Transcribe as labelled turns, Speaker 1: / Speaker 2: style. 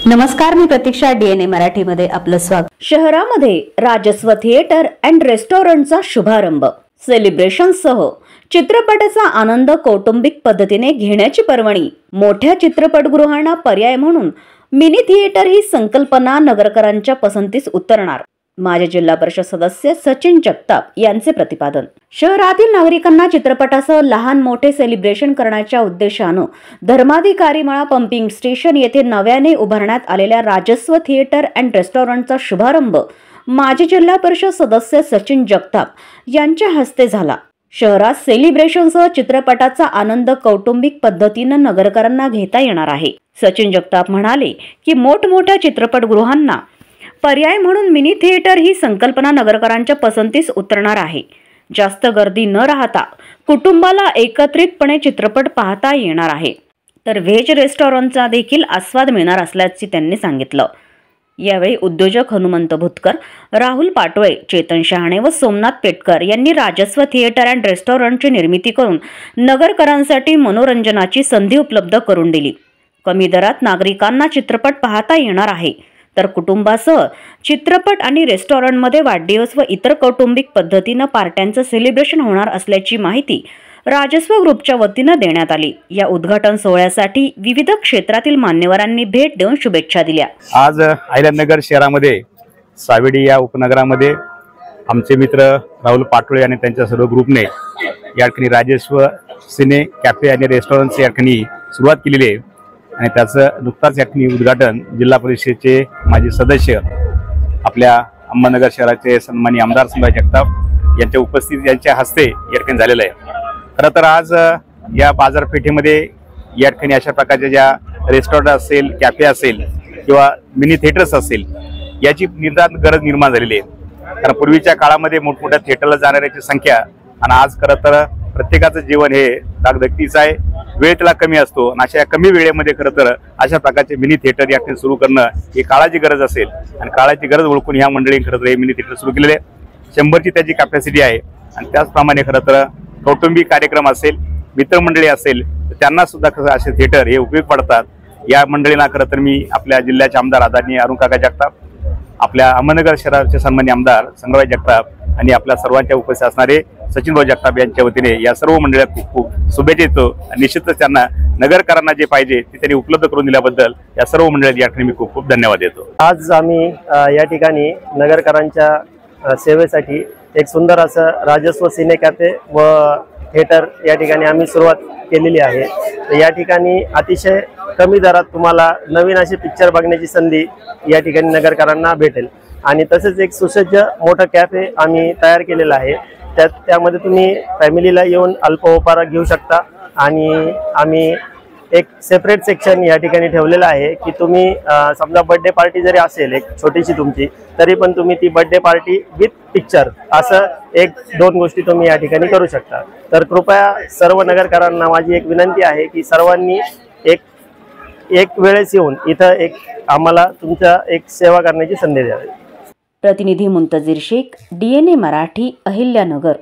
Speaker 1: नमस्कार, मी प्रतीक्षा. डीएनए मराठीमध्ये आपलं स्वागत.
Speaker 2: शहरामध्ये राजस्व थिएटर अँड रेस्टॉरंटचा शुभारंभ. सेलिब्रेशनसह चित्रपटाचा आनंद कौटुंबिक पद्धतीने घेण्याची पर्वणी. मोठ्या चित्रपटगृहांना पर्याय म्हणून मिनी थिएटर ही संकल्पना नगरकरांच्या पसंतीस उतरणार. माजी जिल्हा परिषद सदस्य सचिन जगताप यांचे प्रतिपादन. शहरातील नागरिकांना चित्रपटासह लहान मोठे सेलिब्रेशन करण्याच्या उद्देशानं धर्माधिकारी मळा पंपिंग स्टेशन येथे नव्याने उभारण्यात आलेल्या राजस्व थिएटर अँड रेस्टॉरंटचा शुभारंभ माजी जिल्हा परिषद सदस्य सचिन जगताप यांच्या हस्ते झाला. शहरात सेलिब्रेशनसह चित्रपटाचा आनंद कौटुंबिक पद्धतीनं नगरकरांना घेता येणार आहे. सचिन जगताप म्हणाले की मोठमोठ्या चित्रपटगृहांना पर्याय म्हणून मिनी थिएटर ही संकल्पना नगरकरांच्या पसंतीस उतरणार आहे. जास्त गर्दी न राहता कुटुंबाला एकत्रितपणे चित्रपट पाहता येणार आहे. तर व्हेज रेस्टॉरंटचा देखील आस्वाद मिळणार असल्याचे त्यांनी सांगितलं. यावेळी उद्योजक हनुमंत भुतकर, राहुल पाटोळे, चेतन शहाणे व सोमनाथ पेटकर यांनी राजस्व थिएटर अँड रेस्टॉरंटची निर्मिती करून नगरकरांसाठी मनोरंजनाची संधी उपलब्ध करून दिली. कमी दरात नागरिकांना चित्रपट पाहता येणार आहे. तर कुटुंबासह चित्रपट आणि रेस्टॉरंटमध्ये वाढदिवस व इतर कौटुंबिक पद्धतीनं पार्ट्यांचं सेलिब्रेशन होणार असल्याची माहिती राजस्व ग्रुपच्या वतीनं देण्यात आली. या उद्घाटन सोहळ्यासाठी विविध क्षेत्रातील मान्यवरांनी भेट देऊन शुभेच्छा दिल्या.
Speaker 3: आज अहिल्यानगर शहरामध्ये सावेडी या उपनगरामध्ये आमचे मित्र राहुल पाटोळे आणि त्यांच्या सर्व ग्रुपने या ठिकाणी राजस्व सिने कॅफे आणि रेस्टॉरंटची या ठिकाणी सुरुवात केलेली आहे आणि त्याचं नुकताच या ठिकाणी उद्घाटन जिल्हा परिषदेचे माजी सदस्य आपल्या अहमदनगर शहराचे सन्माननीय आमदार संभाजी जगताप यांच्या उपस्थितीत यांच्या हस्ते या ठिकाणी झालेलं आहे. खरं तर आज या बाजारपेठेमध्ये या ठिकाणी अशा प्रकारच्या ज्या रेस्टॉरंट असेल, कॅफे असेल किंवा मिनी थिएटर्स असेल याची निदान गरज निर्माण झालेली आहे. कारण पूर्वीच्या काळामध्ये मोठमोठ्या थिएटरला जाणाऱ्याची संख्या आणि आज खरं तर प्रत्येकाचं जीवन हे धाकधकीचं आहे, वेळ त्याला कमी असतो आणि अशा कमी वेळेमध्ये खरं तर अशा प्रकारचे मिनी थिएटर या ठिकाणी सुरू करणं ही काळाची गरज असेल आणि काळाची गरज ओळखून ह्या मंडळींनी खरं तर हे मिनी थिएटर सुरू केलेले आहे. 100ची त्याची कॅपॅसिटी आहे आणि त्याचप्रमाणे खरं तर कौटुंबिक कार्यक्रम असेल, मित्रमंडळी असेल तर त्यांना सुद्धा खरं असे थिएटर हे उपयोग पडतात. या मंडळींना खरं तर मी आपल्या जिल्ह्याचे आमदार आदरणीय अरुण काका जगताप, आपल्या अहमदनगर शहराचे सन्माननीय आमदार संग्रामभाई जगताप आणि आपल्या सर्वांच्या उपस्थित असणारे सचिनभाऊ जगताप यांच्या वतीने या सर्व मंडळात खूप खूप शुभेच्छा देतो. निश्चितच त्यांना नगरकरांना जे पाहिजे ते त्यांनी उपलब्ध करून दिल्याबद्दल या सर्व मंडळात या ठिकाणी मी खूप खूप धन्यवाद देतो.
Speaker 4: आज आम्ही या ठिकाणी नगरकरांच्या सेवेसाठी एक सुंदर असं राजस्व सिने कॅफे व थिएटर या ठिकाणी आम्ही सुरुवात केलेली आहे. या ठिकाणी अतिशय कमी दरात तुम्हाला नवीन असे पिक्चर बघण्याची संधी या ठिकाणी नगरकरांना भेटेल आणि तसेच एक सुसज्ज मोठं कॅफे आम्ही तयार केलेलं आहे. त्यामध्ये तुम्ही फॅमिलीला येऊन अल्पोपहार घेऊ शकता आणि आम्ही एक सेपरेट सेक्शन या ठिकाणी ठेवलेलं आहे की तुम्ही समजा बर्थडे पार्टी जरी असेल एक छोटीशी तुमची, तरी पण तुम्ही ती बर्थडे पार्टी विथ पिक्चर असं 1-2 गोष्टी तुम्ही या ठिकाणी करू शकता. तर कृपया सर्व नगरकरांना माझी एक विनंती आहे की सर्वांनी एक वेळेस येऊन इथं आम्हाला तुमच्या एक सेवा करण्याची संधी द्यावी.
Speaker 2: प्रतिनिधी मुंतजीर शेख, डीएनए मराठी, अहिल्यानगर.